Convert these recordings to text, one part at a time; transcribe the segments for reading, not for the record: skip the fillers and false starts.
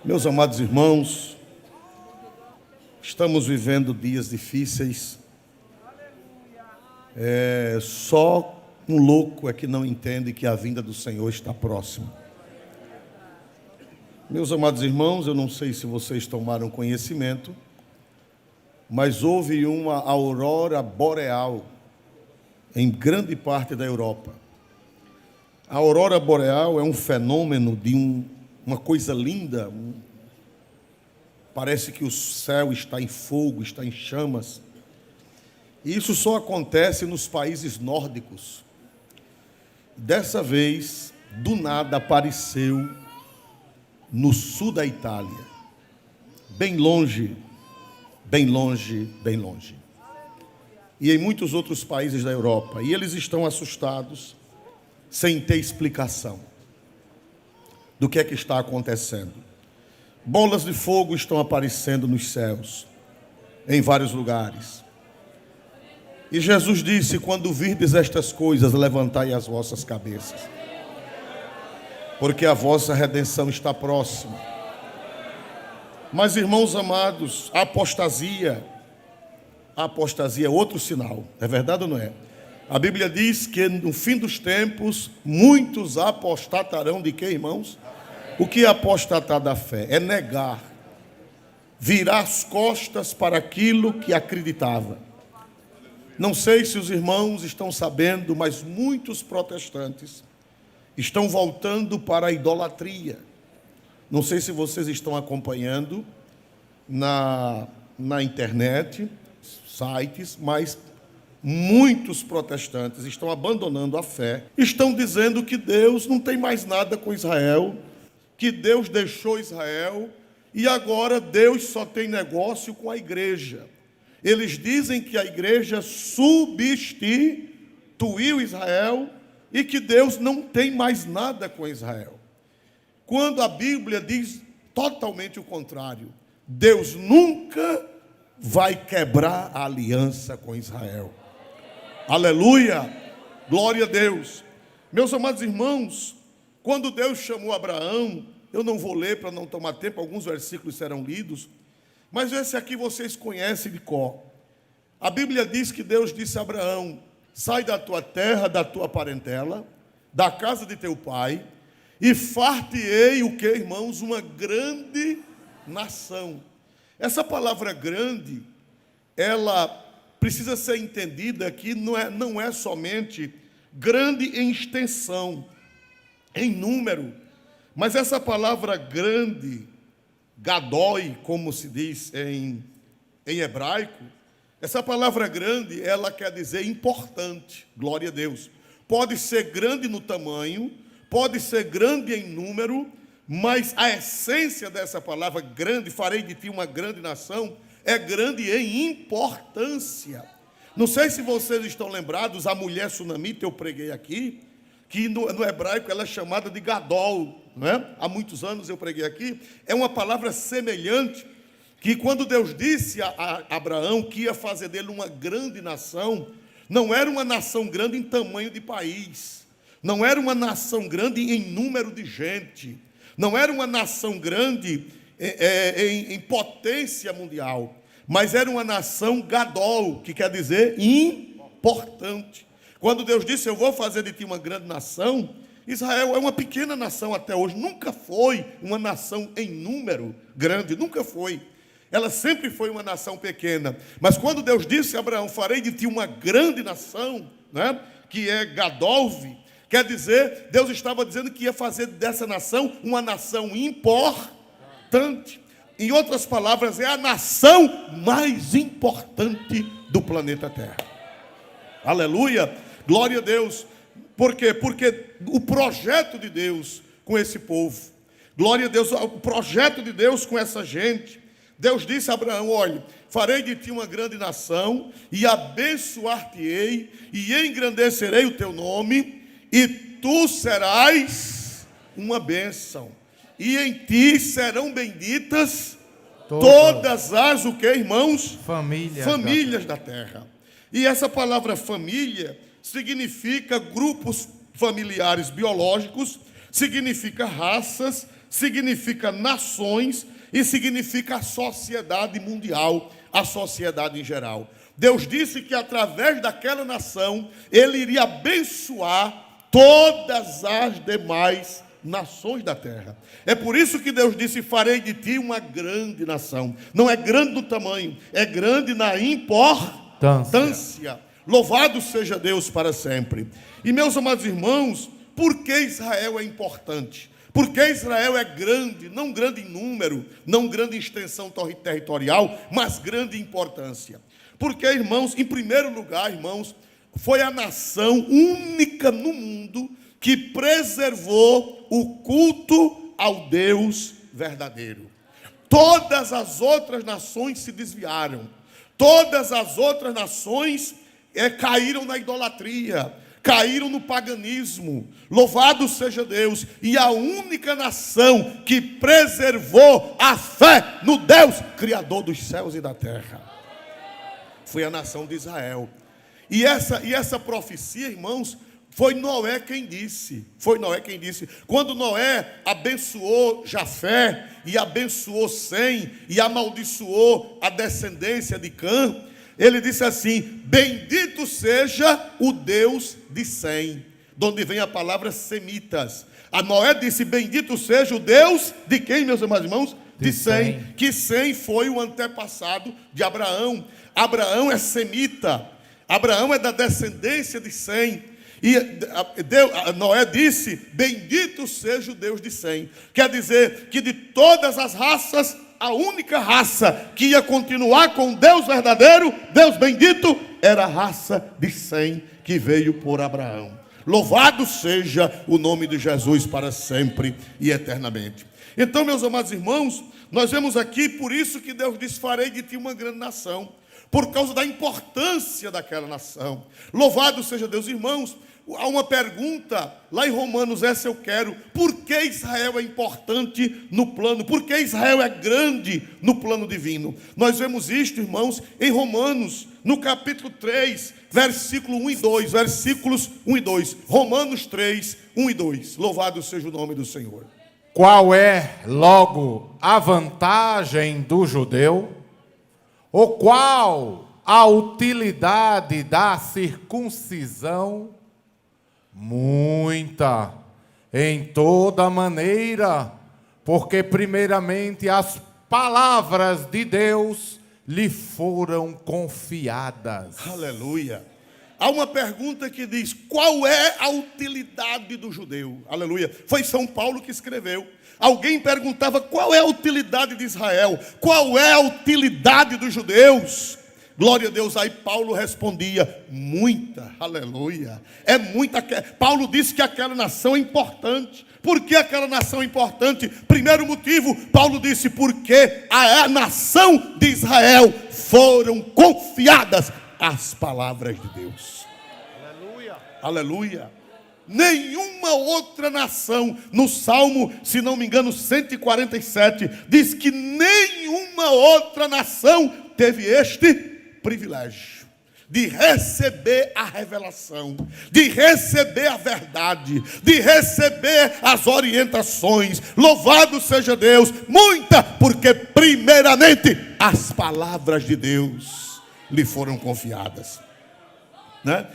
Meus amados irmãos, estamos vivendo dias difíceis. Só um louco é que não entende que a vinda do Senhor está próxima. Meus amados irmãos, eu não sei se vocês tomaram conhecimento, mas houve uma aurora boreal em grande parte da Europa. A aurora boreal é um fenômeno de uma coisa linda. Parece que o céu está em fogo, está em chamas. E isso só acontece nos países nórdicos. Dessa vez, do nada apareceu no sul da Itália, bem longe, bem longe, bem longe. E em muitos outros países da Europa. E eles estão assustados, sem ter explicação do que é que está acontecendo. Bolas de fogo estão aparecendo nos céus, em vários lugares. E Jesus disse: quando virdes estas coisas, levantai as vossas cabeças, porque a vossa redenção está próxima. Mas, irmãos amados, a apostasia é outro sinal. É verdade ou não é? A Bíblia diz que no fim dos tempos, muitos apostatarão de quê, irmãos? O que é apostatar da fé? É negar, virar as costas para aquilo que acreditava. Não sei se os irmãos estão sabendo, mas muitos protestantes estão voltando para a idolatria. Não sei se vocês estão acompanhando na internet, sites, mas muitos protestantes estão abandonando a fé. Estão dizendo que Deus não tem mais nada com Israel, que Deus deixou Israel e agora Deus só tem negócio com a igreja. Eles dizem que a igreja substituiu Israel e que Deus não tem mais nada com Israel. Quando a Bíblia diz totalmente o contrário. Deus nunca vai quebrar a aliança com Israel. Aleluia! Glória a Deus! Meus amados irmãos, quando Deus chamou Abraão, eu não vou ler para não tomar tempo, alguns versículos serão lidos, mas esse aqui vocês conhecem de cor. A Bíblia diz que Deus disse a Abraão: sai da tua terra, da tua parentela, da casa de teu pai, e far-te-ei o que, irmãos? Uma grande nação. Essa palavra grande, ela precisa ser entendida que não é somente grande em extensão, em número, mas essa palavra grande, gadói, como se diz em hebraico, essa palavra grande, ela quer dizer importante. Glória a Deus. Pode ser grande no tamanho, pode ser grande em número, mas a essência dessa palavra grande, farei de ti uma grande nação, é grande em importância. Não sei se vocês estão lembrados, a mulher sunamita, eu preguei aqui, que no hebraico ela é chamada de gadol, não é? Há muitos anos eu preguei aqui. É uma palavra semelhante, que quando Deus disse a Abraão que ia fazer dele uma grande nação, não era uma nação grande em tamanho de país, não era uma nação grande em número de gente, não era uma nação grande em potência mundial, mas era uma nação gadol, que quer dizer importante. Quando Deus disse: eu vou fazer de ti uma grande nação, Israel é uma pequena nação até hoje, nunca foi uma nação em número grande, nunca foi. Ela sempre foi uma nação pequena. Mas quando Deus disse a Abraão: farei de ti uma grande nação, né, que é Gadolve, quer dizer, Deus estava dizendo que ia fazer dessa nação uma nação importante. Em outras palavras, é a nação mais importante do planeta Terra. Aleluia! Glória a Deus. Por quê? Porque o projeto de Deus com esse povo, glória a Deus, o projeto de Deus com essa gente. Deus disse a Abraão: olha, farei de ti uma grande nação, e abençoar-te-ei, e engrandecerei o teu nome, e tu serás uma bênção, e em ti serão benditas todas as, o que, irmãos? Famílias da terra. E essa palavra família significa grupos familiares biológicos, significa raças, significa nações e significa a sociedade mundial, a sociedade em geral. Deus disse que através daquela nação, Ele iria abençoar todas as demais nações da terra. É por isso que Deus disse: farei de ti uma grande nação. Não é grande no tamanho, é grande na importância. Louvado seja Deus para sempre. E meus amados irmãos, por que Israel é importante? Porque Israel é grande, não grande em número, não grande em extensão territorial, mas grande em importância. Porque, irmãos, em primeiro lugar, irmãos, foi a nação única no mundo que preservou o culto ao Deus verdadeiro. Todas as outras nações se desviaram. Todas as outras nações caíram na idolatria, caíram no paganismo. Louvado seja Deus. E a única nação que preservou a fé no Deus Criador dos céus e da terra foi a nação de Israel. E essa profecia, irmãos, foi Noé quem disse. Foi Noé quem disse. Quando Noé abençoou Jafé e abençoou Sem e amaldiçoou a descendência de Cã, ele disse assim: bendito seja o Deus de Sem, de onde vem a palavra semitas. A Noé disse: bendito seja o Deus de quem, meus amados irmãos? De Sem. Que Sem foi o antepassado de Abraão. Abraão é semita. Abraão é da descendência de Sem. E Noé disse: bendito seja o Deus de Sem. Quer dizer que de todas as raças, a única raça que ia continuar com Deus verdadeiro, Deus bendito, era a raça de Sem, que veio por Abraão. Louvado seja o nome de Jesus para sempre e eternamente. Então, meus amados irmãos, nós vemos aqui, por isso que Deus diz: farei de ti uma grande nação, por causa da importância daquela nação. Louvado seja Deus. Irmãos, há uma pergunta lá em Romanos, essa eu quero: por que Israel é importante no plano? Por que Israel é grande no plano divino? Nós vemos isto, irmãos, em Romanos, no capítulo 3, versículo 1 e 2, versículos 1 e 2, Romanos 3, 1 e 2, louvado seja o nome do Senhor. Qual é, logo, a vantagem do judeu? Ou qual a utilidade da circuncisão? Muita, em toda maneira, porque primeiramente as palavras de Deus lhe foram confiadas. Aleluia. Há uma pergunta que diz: qual é a utilidade do judeu? Aleluia. Foi São Paulo que escreveu. Alguém perguntava: qual é a utilidade de Israel? Qual é a utilidade dos judeus? Glória a Deus. Aí Paulo respondia: muita. Aleluia. É muita. Paulo disse que aquela nação é importante. Por que aquela nação é importante? Primeiro motivo, Paulo disse: porque a nação de Israel foram confiadas as palavras de Deus. Aleluia. Aleluia. Nenhuma outra nação, no Salmo, se não me engano, 147, diz que nenhuma outra nação teve este privilégio de receber a revelação, de receber a verdade, de receber as orientações. Louvado seja Deus. Muita, porque primeiramente as palavras de Deus lhe foram confiadas, né?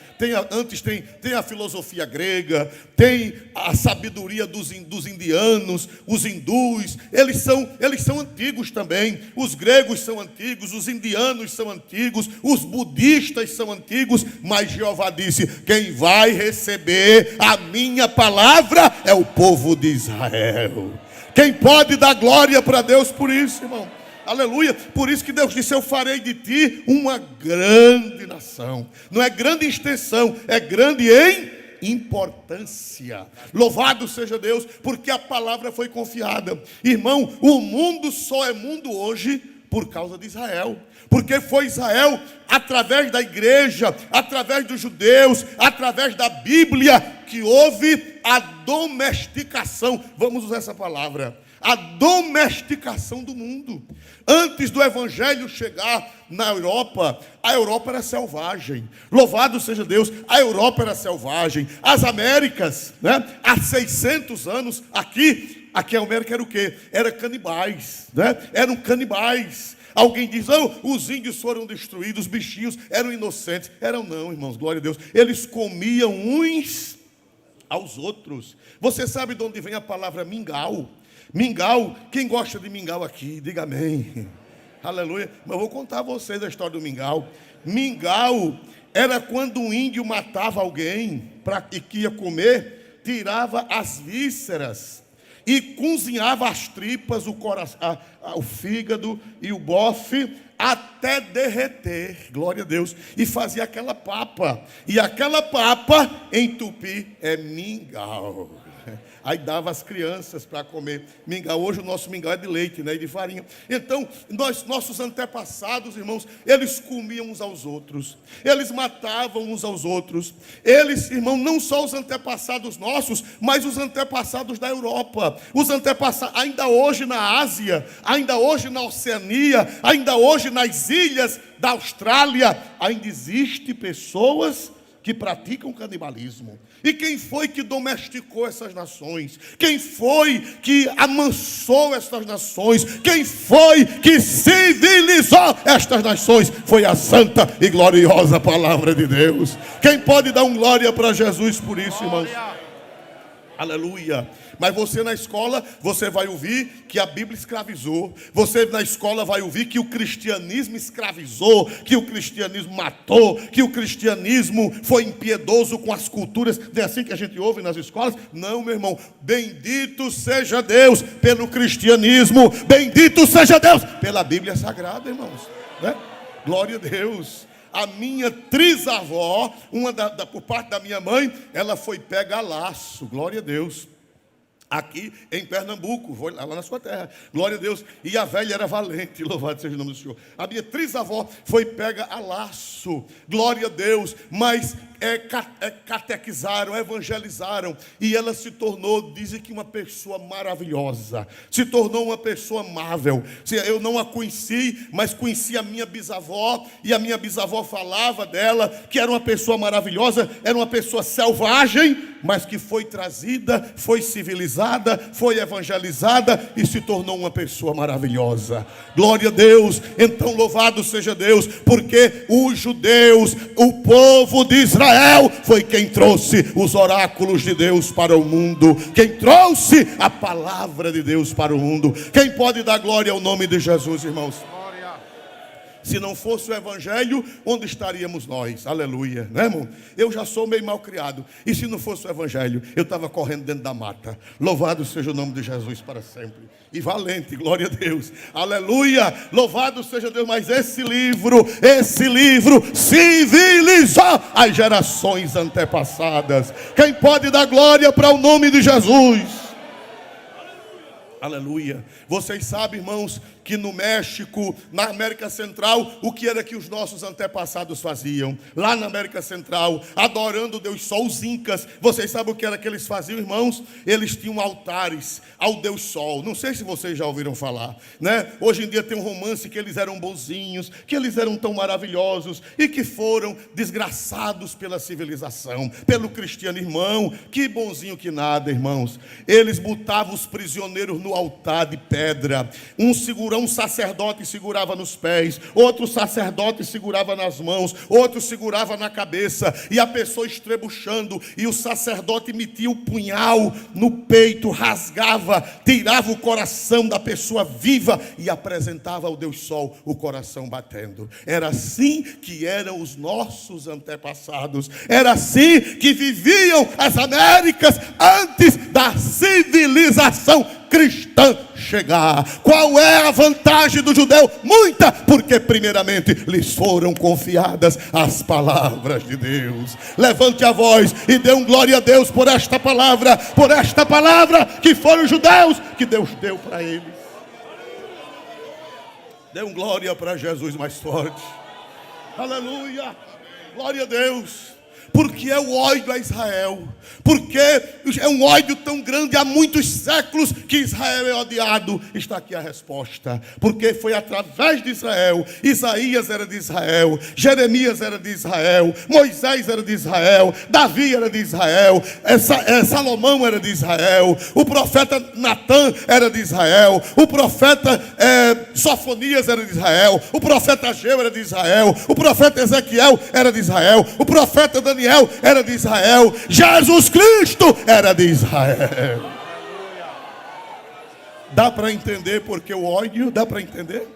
Tem a filosofia grega, tem a sabedoria dos indianos, os hindus, eles são antigos também. Os gregos são antigos, os indianos são antigos, os budistas são antigos, mas Jeová disse: quem vai receber a minha palavra é o povo de Israel. Quem pode dar glória para Deus por isso, irmão? Aleluia. Por isso que Deus disse: eu farei de ti uma grande nação. Não é grande em extensão, é grande em importância. Louvado seja Deus, porque a palavra foi confiada. Irmão, o mundo só é mundo hoje por causa de Israel. Porque foi Israel, através da igreja, através dos judeus, através da Bíblia, que houve a domesticação. Vamos usar essa palavra: a domesticação do mundo. Antes do evangelho chegar na Europa, a Europa era selvagem. Louvado seja Deus, a Europa era selvagem. As Américas, né, há 600 anos aqui, Aquela América era o quê? Era canibais, né? Eram canibais. Alguém diz, oh, os índios foram destruídos, os bichinhos eram inocentes. Eram não, irmãos, glória a Deus. Eles comiam uns aos outros. Você sabe de onde vem a palavra mingau? Mingau, quem gosta de mingau aqui, diga amém. Aleluia. Mas eu vou contar a vocês a história do mingau. Mingau era quando um índio matava alguém e que ia comer, tirava as vísceras e cozinhava as tripas, o coração, o fígado e o bofe até derreter, glória a Deus, e fazia aquela papa. E aquela papa em tupi é mingau. Aí dava às crianças para comer mingau. Hoje o nosso mingau é de leite, né, e de farinha. Então, nossos antepassados, irmãos, eles comiam uns aos outros. Eles matavam uns aos outros. Eles, irmão, não só os antepassados nossos, mas os antepassados da Europa. Os antepassados, ainda hoje na Ásia, ainda hoje na Oceania, ainda hoje nas ilhas da Austrália, ainda existe pessoas que praticam canibalismo. E quem foi que domesticou essas nações? Quem foi que amansou essas nações? Quem foi que civilizou estas nações? Foi a santa e gloriosa palavra de Deus. Quem pode dar um glória para Jesus por isso, irmãos? Aleluia. Mas você na escola, você vai ouvir que a Bíblia escravizou. Você na escola vai ouvir que o cristianismo escravizou, que o cristianismo matou, que o cristianismo foi impiedoso com as culturas. Não é assim que a gente ouve nas escolas? Não, meu irmão. Bendito seja Deus pelo cristianismo. Bendito seja Deus pela Bíblia Sagrada, irmãos. Né? Glória a Deus. A minha trisavó, por parte da minha mãe, ela foi pega a laço, glória a Deus. Aqui em Pernambuco, foi lá na sua terra, glória a Deus. E a velha era valente, louvado seja o nome do Senhor. A minha trisavó foi pega a laço, glória a Deus. Mas catequizaram, evangelizaram. E ela se tornou, dizem que uma pessoa maravilhosa. Se tornou uma pessoa amável. Eu não a conheci, mas conheci a minha bisavó. E a minha bisavó falava dela, que era uma pessoa maravilhosa. Era uma pessoa selvagem, mas que foi trazida, foi civilizada, foi evangelizada e se tornou uma pessoa maravilhosa. Glória a Deus. Então louvado seja Deus, porque os judeus, o povo de Israel, foi quem trouxe os oráculos de Deus para o mundo, quem trouxe a palavra de Deus para o mundo. Quem pode dar glória ao nome de Jesus, irmãos? Se não fosse o evangelho, onde estaríamos nós? Aleluia, né, irmão? Eu já sou meio mal criado. E se não fosse o evangelho, eu estava correndo dentro da mata. Louvado seja o nome de Jesus para sempre. E valente, glória a Deus. Aleluia, louvado seja Deus. Mas esse livro civilizou as gerações antepassadas. Quem pode dar glória para o nome de Jesus? Aleluia. Vocês sabem, irmãos, que no México, na América Central, o que era que os nossos antepassados faziam? Lá na América Central, adorando o Deus Sol, os incas. Vocês sabem o que era que eles faziam, irmãos? Eles tinham altares ao Deus Sol. Não sei se vocês já ouviram falar, né? Hoje em dia tem um romance que eles eram bonzinhos, que eles eram tão maravilhosos e que foram desgraçados pela civilização, pelo cristianismo. Irmão, que bonzinho que nada, irmãos. Eles botavam os prisioneiros no altar de pedra. Um sacerdote segurava nos pés, outro sacerdote segurava nas mãos, outro segurava na cabeça, e a pessoa estrebuchando, e o sacerdote metia o punhal no peito, rasgava, tirava o coração da pessoa viva e apresentava ao Deus Sol, o coração batendo. Era assim que eram os nossos antepassados, era assim que viviam as Américas antes da civilização cristã chegar. Qual é a vantagem do judeu? Muita, porque primeiramente lhes foram confiadas as palavras de Deus. Levante a voz e dê um glória a Deus por esta palavra que foram os judeus que Deus deu para eles. Dê um glória para Jesus mais forte. Aleluia, glória a Deus. Porque é o ódio a Israel. Porque é um ódio tão grande há muitos séculos que Israel é odiado. Está aqui a resposta. Porque foi através de Israel. Isaías era de Israel. Jeremias era de Israel. Moisés era de Israel. Davi era de Israel. Salomão era de Israel. O profeta Natã era de Israel. O profeta Sofonias era de Israel. O profeta Ageu era de Israel. O profeta Ezequiel era de Israel. O profeta Daniel era de Israel. Jesus Cristo era de Israel. Dá para entender porque o ódio? Dá para entender?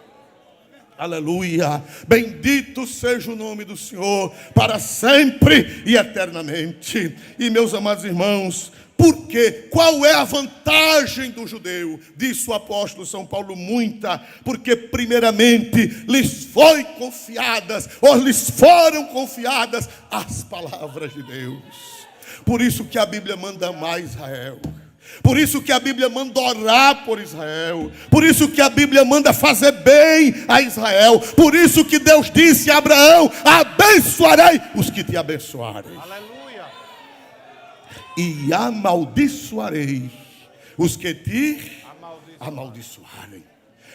Aleluia. Bendito seja o nome do Senhor para sempre e eternamente. E meus amados irmãos, por quê? Qual é a vantagem do judeu? Disse o apóstolo São Paulo, muita. Porque primeiramente lhes foram confiadas as palavras de Deus. Por isso que a Bíblia manda amar Israel. Por isso que a Bíblia manda orar por Israel. Por isso que a Bíblia manda fazer bem a Israel. Por isso que Deus disse a Abraão: abençoarei os que te abençoarem. Aleluia. E amaldiçoarei os que te amaldiçoarem.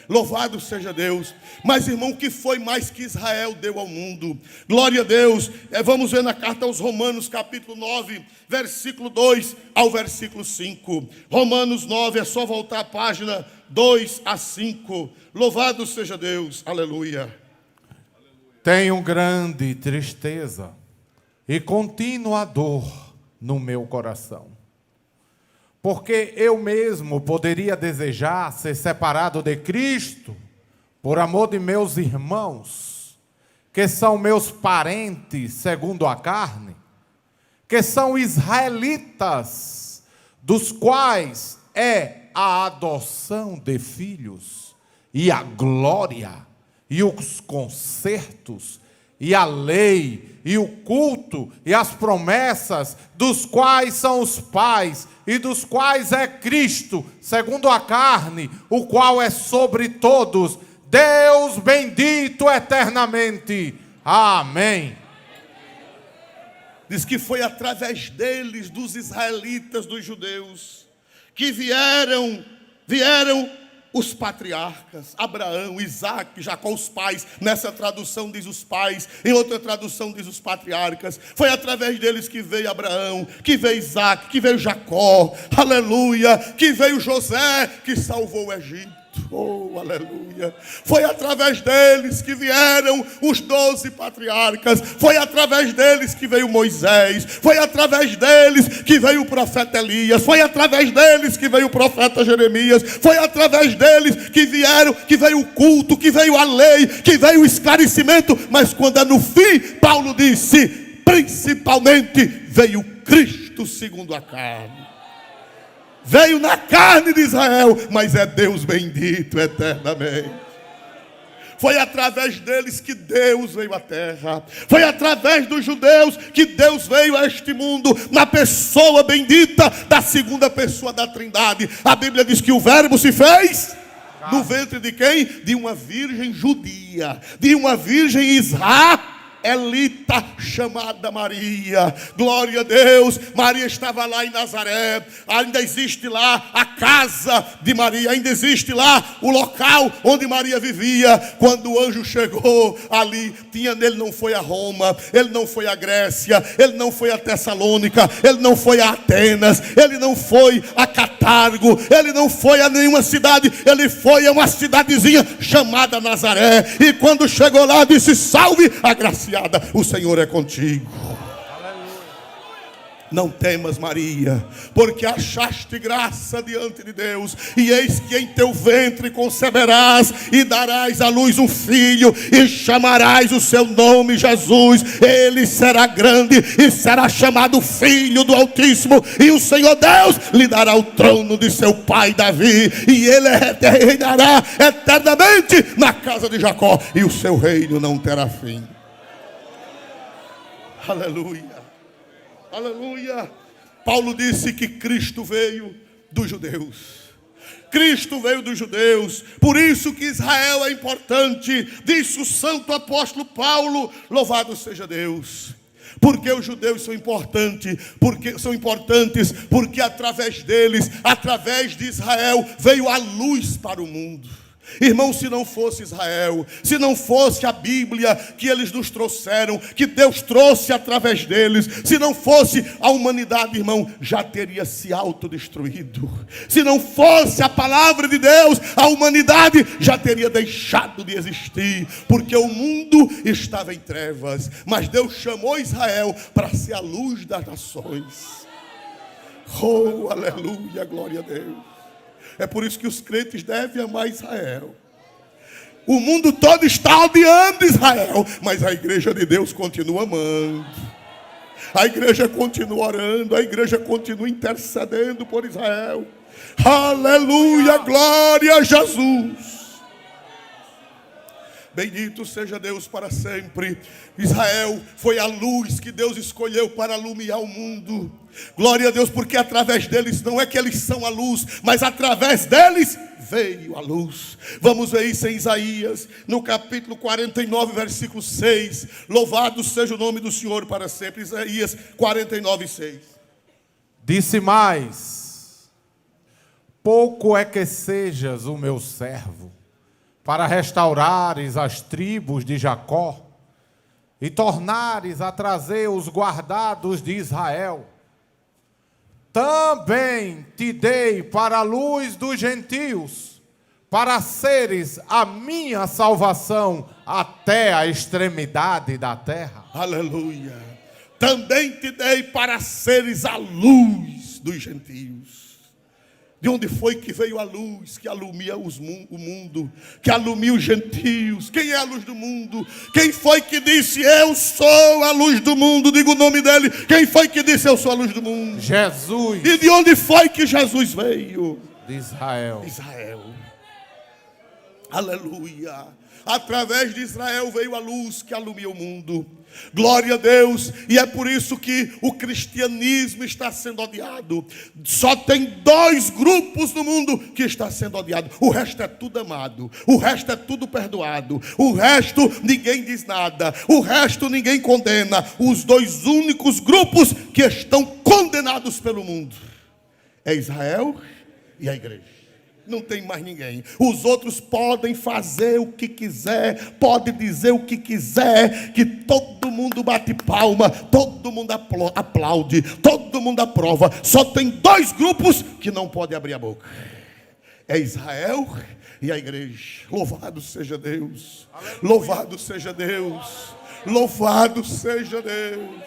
Louvado seja Deus. Mas irmão, o que foi mais que Israel deu ao mundo? Glória a Deus. Vamos ver na carta aos Romanos, capítulo 9, versículo 2 ao versículo 5. Romanos 9, é só voltar a página 2 a 5. Louvado seja Deus. Aleluia. Tenho grande tristeza e contínua dor no meu coração. Porque eu mesmo poderia desejar ser separado de Cristo, por amor de meus irmãos, que são meus parentes segundo a carne, que são israelitas, dos quais é a adoção de filhos, e a glória, e os concertos, e a lei, e o culto, e as promessas, dos quais são os pais, e dos quais é Cristo, segundo a carne, o qual é sobre todos, Deus bendito eternamente. Amém. Diz que foi através deles, dos israelitas, dos judeus, que vieram os patriarcas, Abraão, Isaac, Jacó, os pais. Nessa tradução diz os pais, em outra tradução diz os patriarcas. Foi através deles que veio Abraão, que veio Isaac, que veio Jacó, aleluia, que veio José, que salvou o Egito. Oh, aleluia. Foi através deles que vieram os 12 patriarcas. Foi através deles que veio Moisés. Foi através deles que veio o profeta Elias. Foi através deles que veio o profeta Jeremias. Foi através deles que veio o culto, que veio a lei, que veio o esclarecimento. Mas quando é no fim, Paulo disse, principalmente veio Cristo segundo a carne. Veio na carne de Israel, mas é Deus bendito eternamente. Foi através deles que Deus veio à terra. Foi através dos judeus que Deus veio a este mundo, na pessoa bendita da segunda pessoa da Trindade. A Bíblia diz que o Verbo se fez no ventre de quem? De uma virgem judia, de uma virgem israelita chamada Maria. Glória a Deus. Maria estava lá em Nazaré. Ainda existe lá a casa de Maria. Ainda existe lá o local onde Maria vivia. Quando o anjo chegou ali, ele não foi a Roma, ele não foi a Grécia, ele não foi a Tessalônica, ele não foi a Atenas, ele não foi a Catargo, ele não foi a nenhuma cidade, ele foi a uma cidadezinha chamada Nazaré. E quando chegou lá, disse: salve, agraciada, o Senhor é contigo. Não temas, Maria, porque achaste graça diante de Deus, e eis que em teu ventre conceberás e darás à luz um filho, e chamarás o seu nome Jesus. Ele será grande e será chamado Filho do Altíssimo, e o Senhor Deus lhe dará o trono de seu pai Davi, e ele reinará eternamente na casa de Jacó, e o seu reino não terá fim. Aleluia. Aleluia. Paulo disse que Cristo veio dos judeus. Cristo veio dos judeus. Por isso que Israel é importante. Disse o santo apóstolo Paulo. Louvado seja Deus. Porque os judeus são importantes, porque através deles, através de Israel, veio a luz para o mundo. Irmão, se não fosse Israel, se não fosse a Bíblia que eles nos trouxeram, que Deus trouxe através deles, se não fosse a humanidade, irmão, já teria se autodestruído. Se não fosse a palavra de Deus, a humanidade já teria deixado de existir, porque o mundo estava em trevas, mas Deus chamou Israel para ser a luz das nações. Oh, aleluia, glória a Deus. É por isso que os crentes devem amar Israel. O mundo todo está odiando Israel, mas a igreja de Deus continua amando. A igreja continua orando, a igreja continua intercedendo por Israel. Aleluia, glória a Jesus. Bendito seja Deus para sempre. Israel foi a luz que Deus escolheu para iluminar o mundo. Glória a Deus, porque através deles, não é que eles são a luz, mas através deles veio a luz. Vamos ver isso em Isaías, no capítulo 49, versículo 6. Louvado seja o nome do Senhor para sempre. Isaías 49, 6. Disse mais: pouco é que sejas o meu servo, para restaurares as tribos de Jacó, e tornares a trazer os guardados de Israel. Também te dei para a luz dos gentios, para seres a minha salvação até a extremidade da terra. Aleluia. Também te dei para seres a luz dos gentios. De onde foi que veio a luz que alumia o mundo, que alumia os gentios? Quem é a luz do mundo? Quem foi que disse, eu sou a luz do mundo? Diga o nome dele. Quem foi que disse, eu sou a luz do mundo? Jesus. E de onde foi que Jesus veio? De Israel. Israel. Aleluia. Através de Israel veio a luz que alumia o mundo. Glória a Deus. E é por isso que o cristianismo está sendo odiado. Só tem 2 grupos no mundo que está sendo odiado. O resto é tudo amado. O resto é tudo perdoado. O resto ninguém diz nada. O resto ninguém condena. Os 2 únicos grupos que estão condenados pelo mundo é Israel e a igreja. Não tem mais ninguém. Os outros podem fazer o que quiser, pode dizer o que quiser, que todo mundo bate palma, todo mundo aplaude, todo mundo aprova. Só tem 2 grupos que não podem abrir a boca. É Israel e a igreja. Louvado seja Deus. Aleluia. Louvado seja Deus. Louvado seja Deus.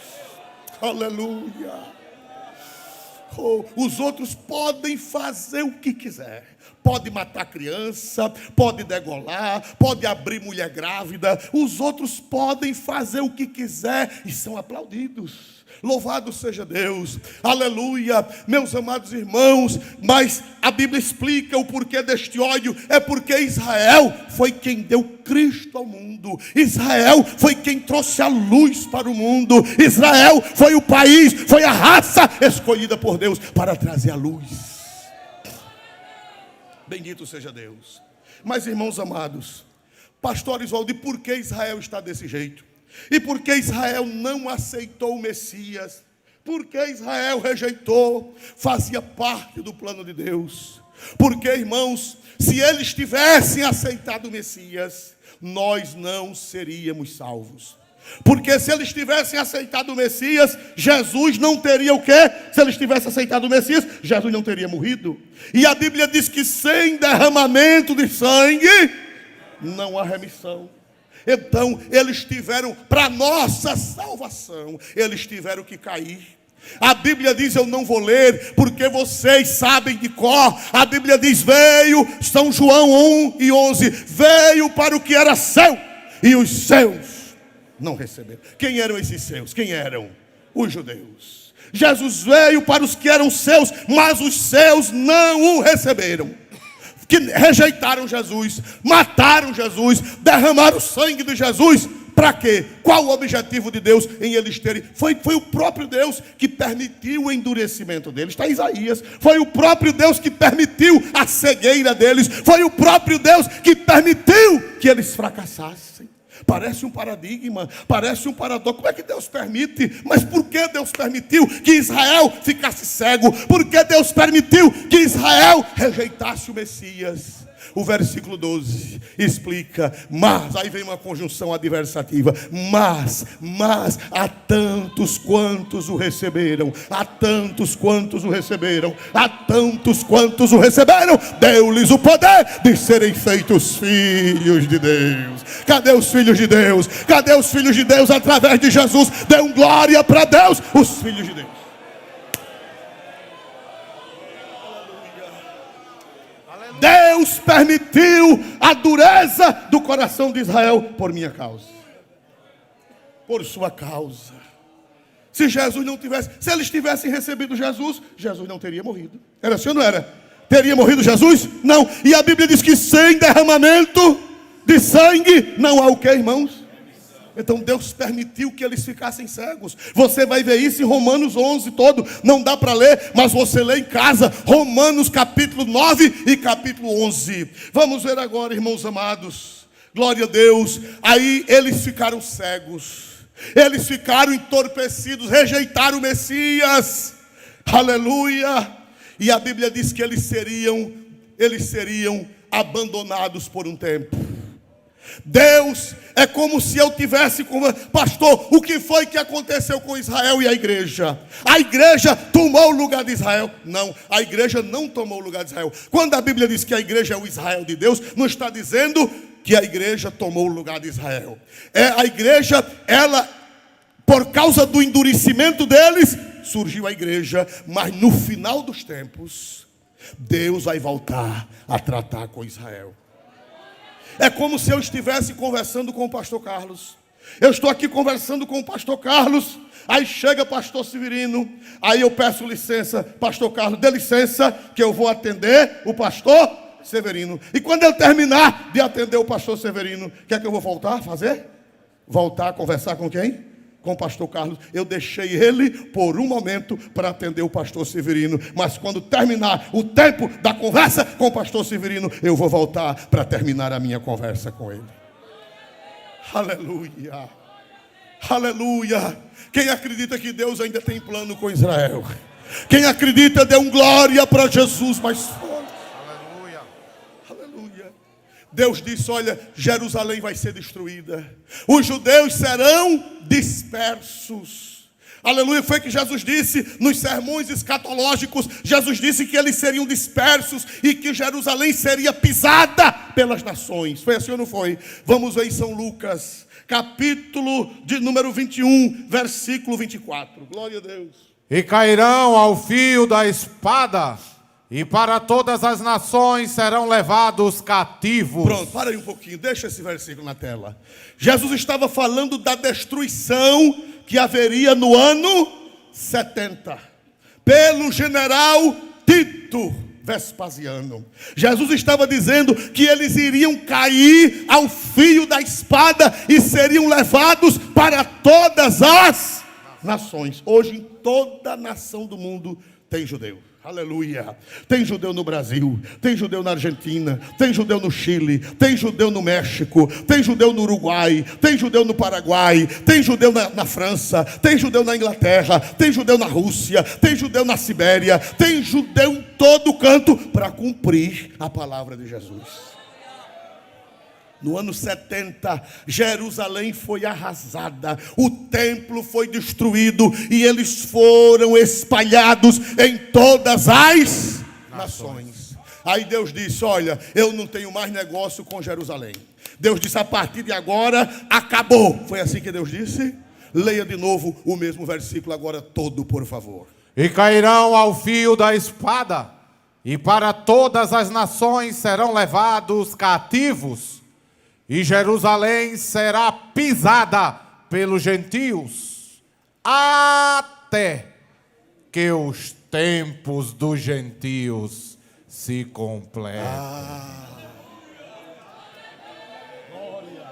Aleluia. Oh, os outros podem fazer o que quiser. Pode matar criança, pode degolar, pode abrir mulher grávida. Os outros podem fazer o que quiser e são aplaudidos. Louvado seja Deus, aleluia, meus amados irmãos. Mas a Bíblia explica o porquê deste ódio. É porque Israel foi quem deu Cristo ao mundo. Israel foi quem trouxe a luz para o mundo. Israel foi o país, foi a raça escolhida por Deus para trazer a luz. Bendito seja Deus. Mas, irmãos amados, pastor Oswaldo, por que Israel está desse jeito? E por que Israel não aceitou o Messias? Por que Israel rejeitou? Fazia parte do plano de Deus. Porque, irmãos, se eles tivessem aceitado o Messias, nós não seríamos salvos. Porque se eles tivessem aceitado o Messias, Jesus não teria o quê? Se eles tivessem aceitado o Messias, Jesus não teria morrido. E a Bíblia diz que sem derramamento de sangue não há remissão. Então eles tiveram, para nossa salvação, eles tiveram que cair. A Bíblia diz, eu não vou ler, porque vocês sabem de cor. A Bíblia diz, veio, São João 1:11, veio para o que era seu, e os seus não receberam. Quem eram esses seus? Quem eram? Os judeus. Jesus veio para os que eram seus, mas os seus não o receberam. Que rejeitaram Jesus, mataram Jesus, derramaram o sangue de Jesus. Para quê? Qual o objetivo de Deus em eles terem? Foi o próprio Deus que permitiu o endurecimento deles. Está em Isaías. Foi o próprio Deus que permitiu a cegueira deles. Foi o próprio Deus que permitiu que eles fracassassem. Parece um paradigma, parece um paradoxo. Como é que Deus permite? Mas por que Deus permitiu que Israel ficasse cego? Por que Deus permitiu que Israel rejeitasse o Messias? O versículo 12 explica, mas, aí vem uma conjunção adversativa, mas, a tantos quantos o receberam, a tantos quantos o receberam, a tantos quantos o receberam, deu-lhes o poder de serem feitos filhos de Deus. Cadê os filhos de Deus? Cadê os filhos de Deus através de Jesus? Dêem glória para Deus, os filhos de Deus. Deus permitiu a dureza do coração de Israel por minha causa, por sua causa. Se Jesus não tivesse, se eles tivessem recebido Jesus, Jesus não teria morrido. Era assim ou não era? Teria morrido Jesus? Não. E a Bíblia diz que sem derramamento de sangue não há o que, irmãos? Então Deus permitiu que eles ficassem cegos. Você vai ver isso em Romanos 11 todo. Não dá para ler, mas você lê em casa. Romanos capítulo 9 e capítulo 11. Vamos ver agora, irmãos amados. Glória a Deus. Aí eles ficaram cegos. Eles ficaram entorpecidos. Rejeitaram o Messias. Aleluia. E a Bíblia diz que eles seriam abandonados por um tempo. Deus, é como se eu tivesse como pastor, o que foi que aconteceu com Israel e a igreja? A igreja tomou o lugar de Israel? Não, a igreja não tomou o lugar de Israel. Quando a Bíblia diz que a igreja é o Israel de Deus, não está dizendo que a igreja tomou o lugar de Israel. A igreja, ela, por causa do endurecimento deles, surgiu a igreja, mas no final dos tempos, Deus vai voltar a tratar com Israel. É como se eu estivesse conversando com o pastor Carlos. Eu estou aqui conversando com o pastor Carlos. Aí chega o pastor Severino. Aí eu peço licença, pastor Carlos, dê licença que eu vou atender o pastor Severino. E quando eu terminar de atender o pastor Severino, o que é que eu vou voltar a fazer? Voltar a conversar com quem? Com o pastor Carlos. Eu deixei ele por um momento para atender o pastor Severino, mas quando terminar o tempo da conversa com o pastor Severino, eu vou voltar para terminar a minha conversa com ele. Aleluia, aleluia. Quem acredita que Deus ainda tem plano com Israel? Quem acredita, dê um glória para Jesus mais forte. Aleluia, aleluia. Deus disse, olha, Jerusalém vai ser destruída. Os judeus serão dispersos. Aleluia, foi o que Jesus disse nos sermões escatológicos. Jesus disse que eles seriam dispersos e que Jerusalém seria pisada pelas nações. Foi assim ou não foi? Vamos ver em São Lucas, capítulo de número 21, versículo 24. Glória a Deus. E cairão ao fio da espada, e para todas as nações serão levados cativos. Pronto, para aí um pouquinho, deixa esse versículo na tela. Jesus estava falando da destruição que haveria no ano 70, pelo general Tito Vespasiano. Jesus estava dizendo que eles iriam cair ao fio da espada e seriam levados para todas as nações. Hoje em toda a nação do mundo tem judeu. Aleluia. Tem judeu no Brasil, tem judeu na Argentina, tem judeu no Chile, tem judeu no México, tem judeu no Uruguai, tem judeu no Paraguai, tem judeu na França, tem judeu na Inglaterra, tem judeu na Rússia, tem judeu na Sibéria, tem judeu em todo canto para cumprir a palavra de Jesus. No ano 70, Jerusalém foi arrasada, o templo foi destruído e eles foram espalhados em todas as nações. Aí Deus disse, olha, eu não tenho mais negócio com Jerusalém. Deus disse, a partir de agora, acabou. Foi assim que Deus disse? Leia de novo o mesmo versículo agora todo, por favor. E cairão ao fio da espada, e para todas as nações serão levados cativos. E Jerusalém será pisada pelos gentios, até que os tempos dos gentios se completem. Glória.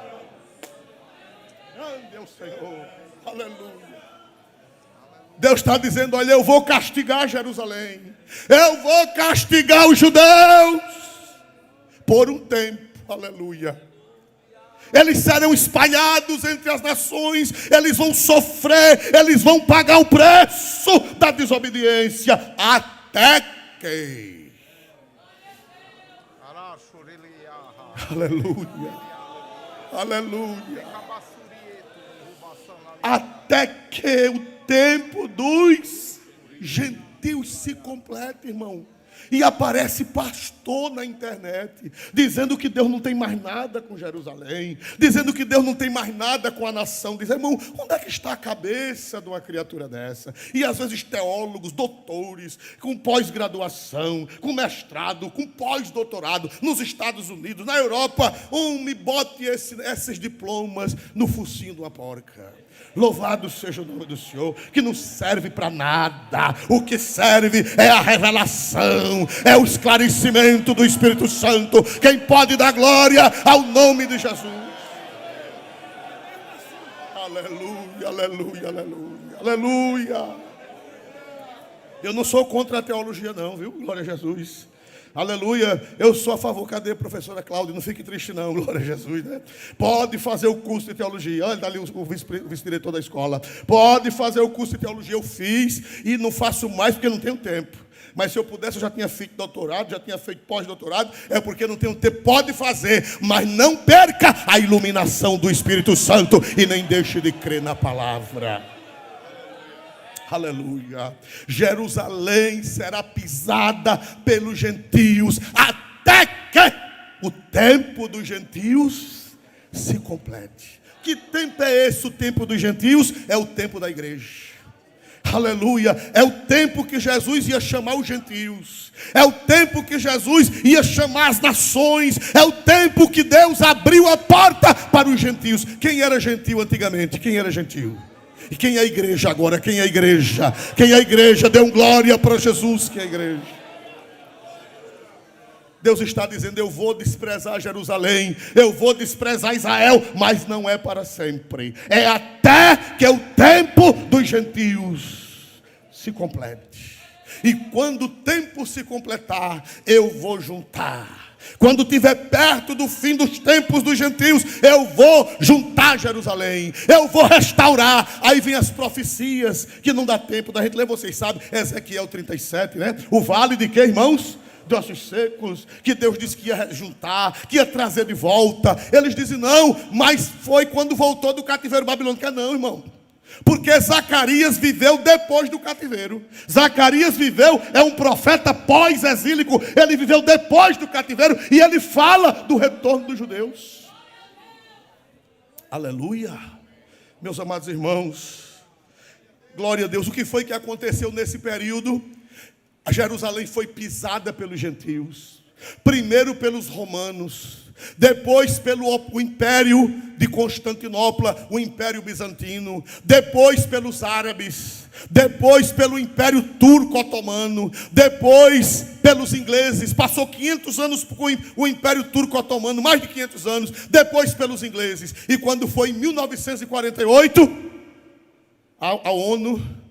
Grande é o Senhor. Aleluia. Deus está dizendo, olha, eu vou castigar Jerusalém. Eu vou castigar os judeus por um tempo. Aleluia. Eles serão espalhados entre as nações, eles vão sofrer, eles vão pagar o preço da desobediência, até que... Aleluia, aleluia. Até que o tempo dos gentios se complete, irmão. E aparece pastor na internet, dizendo que Deus não tem mais nada com Jerusalém, dizendo que Deus não tem mais nada com a nação. Diz, irmão, onde é que está a cabeça de uma criatura dessa? E às vezes teólogos, doutores, com pós-graduação, com mestrado, com pós-doutorado, nos Estados Unidos, na Europa, me bote esses diplomas no focinho de uma porca. Louvado seja o nome do Senhor, que não serve para nada. O que serve é a revelação, é o esclarecimento do Espírito Santo. Quem pode dar glória ao nome de Jesus? Aleluia, aleluia, aleluia, aleluia. Eu não sou contra a teologia não, viu? Glória a Jesus. Aleluia, eu sou a favor. Cadê a professora Cláudia? Não fique triste não, glória a Jesus, né? Pode fazer o curso de teologia. Olha, está ali o vice-diretor da escola. Pode fazer o curso de teologia. Eu fiz e não faço mais porque não tenho tempo. Mas se eu pudesse, eu já tinha feito doutorado, já tinha feito pós-doutorado. É porque não tenho tempo. Pode fazer, mas não perca a iluminação do Espírito Santo e nem deixe de crer na palavra. Aleluia. Jerusalém será pisada pelos gentios até que o tempo dos gentios se complete. Que tempo é esse, o tempo dos gentios? É o tempo da igreja. Aleluia. É o tempo que Jesus ia chamar os gentios. É o tempo que Jesus ia chamar as nações. É o tempo que Deus abriu a porta para os gentios. Quem era gentio antigamente? Quem era gentio? E quem é a igreja agora? Quem é a igreja? Quem é a igreja? Dê glória para Jesus. Quem é a igreja? Deus está dizendo, eu vou desprezar Jerusalém, eu vou desprezar Israel, mas não é para sempre. É até que o tempo dos gentios se complete. E quando o tempo se completar, eu vou juntar. Quando estiver perto do fim dos tempos dos gentios, eu vou juntar Jerusalém, eu vou restaurar. Aí vem as profecias, que não dá tempo da gente ler, vocês sabem, Ezequiel 37, né? O vale de quê, irmãos? De ossos secos, que Deus disse que ia juntar, que ia trazer de volta. Eles dizem não, mas foi quando voltou do cativeiro babilônico. Não, irmão. Porque Zacarias viveu depois do cativeiro. Zacarias viveu, é um profeta pós-exílico. Ele viveu depois do cativeiro e ele fala do retorno dos judeus. Aleluia. Meus amados irmãos, glória a Deus. O que foi que aconteceu nesse período? A Jerusalém foi pisada pelos gentios. Primeiro pelos romanos, depois pelo Império de Constantinopla, o Império Bizantino, depois pelos árabes, depois pelo Império Turco-Otomano, depois pelos ingleses. Passou 500 anos com o Império Turco-Otomano, mais de 500 anos, depois pelos ingleses. E quando foi em 1948, a ONU,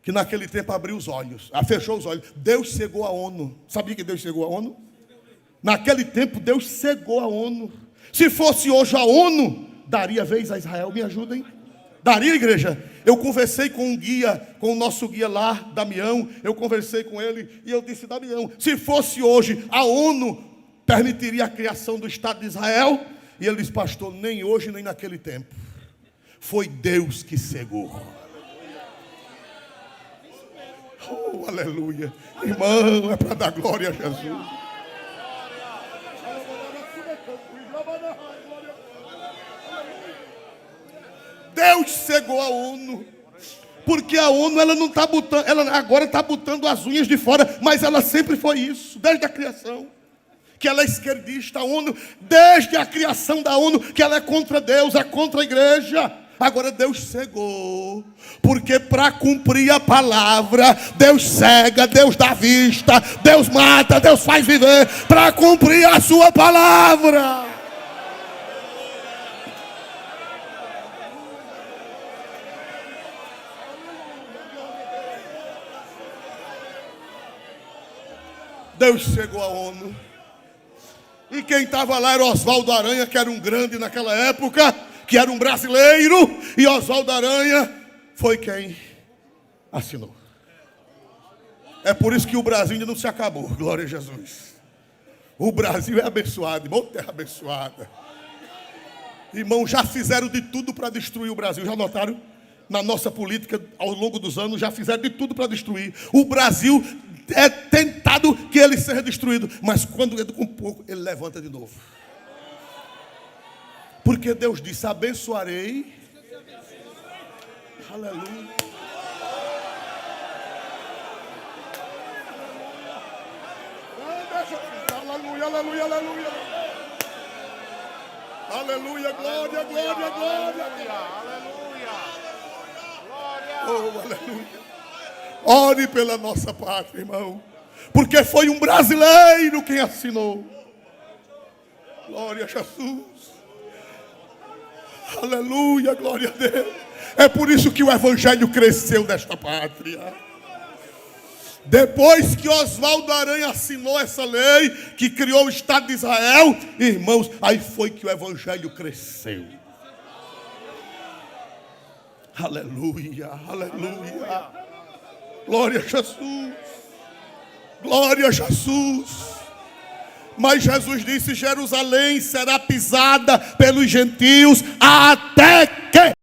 que naquele tempo abriu os olhos, fechou os olhos, Deus cegou a ONU. Sabia que Deus cegou a ONU? Naquele tempo Deus cegou a ONU. Se fosse hoje a ONU, daria vez a Israel. Me ajudem? Daria, igreja? Eu conversei com um guia, com o nosso guia lá, Damião. Eu conversei com ele e eu disse, Damião, se fosse hoje a ONU, permitiria a criação do Estado de Israel? E ele disse, pastor, nem hoje nem naquele tempo. Foi Deus que cegou. Oh, aleluia. Irmão, é para dar glória a Jesus. Deus cegou a ONU, porque a ONU ela não está botando, ela agora está botando as unhas de fora, mas ela sempre foi isso, desde a criação, que ela é esquerdista. A ONU, desde a criação da ONU, que ela é contra Deus, é contra a igreja. Agora Deus cegou, porque para cumprir a palavra, Deus cega, Deus dá vista, Deus mata, Deus faz viver, para cumprir a sua palavra. Deus cegou a ONU. E quem estava lá era Oswaldo Aranha, que era um grande naquela época, que era um brasileiro. E Oswaldo Aranha foi quem assinou. É por isso que o Brasil ainda não se acabou. Glória a Jesus. O Brasil é abençoado, irmão, terra abençoada. Irmão, já fizeram de tudo para destruir o Brasil. Já notaram? Na nossa política, ao longo dos anos, já fizeram de tudo para destruir. O Brasil é tentado que ele seja destruído. Mas quando entra com pouco, ele levanta de novo. Porque Deus disse, abençoarei. Aleluia. Aleluia, aleluia, aleluia. Aleluia, glória, glória, glória. Aleluia. Oh, aleluia. Ore pela nossa pátria, irmão. Porque foi um brasileiro quem assinou. Glória a Jesus. Aleluia, glória a Deus. É por isso que o evangelho cresceu nesta pátria. Depois que Oswaldo Aranha assinou essa lei, que criou o Estado de Israel, irmãos, aí foi que o evangelho cresceu. Aleluia, aleluia. Glória a Jesus. Glória a Jesus. Mas Jesus disse, Jerusalém será pisada pelos gentios até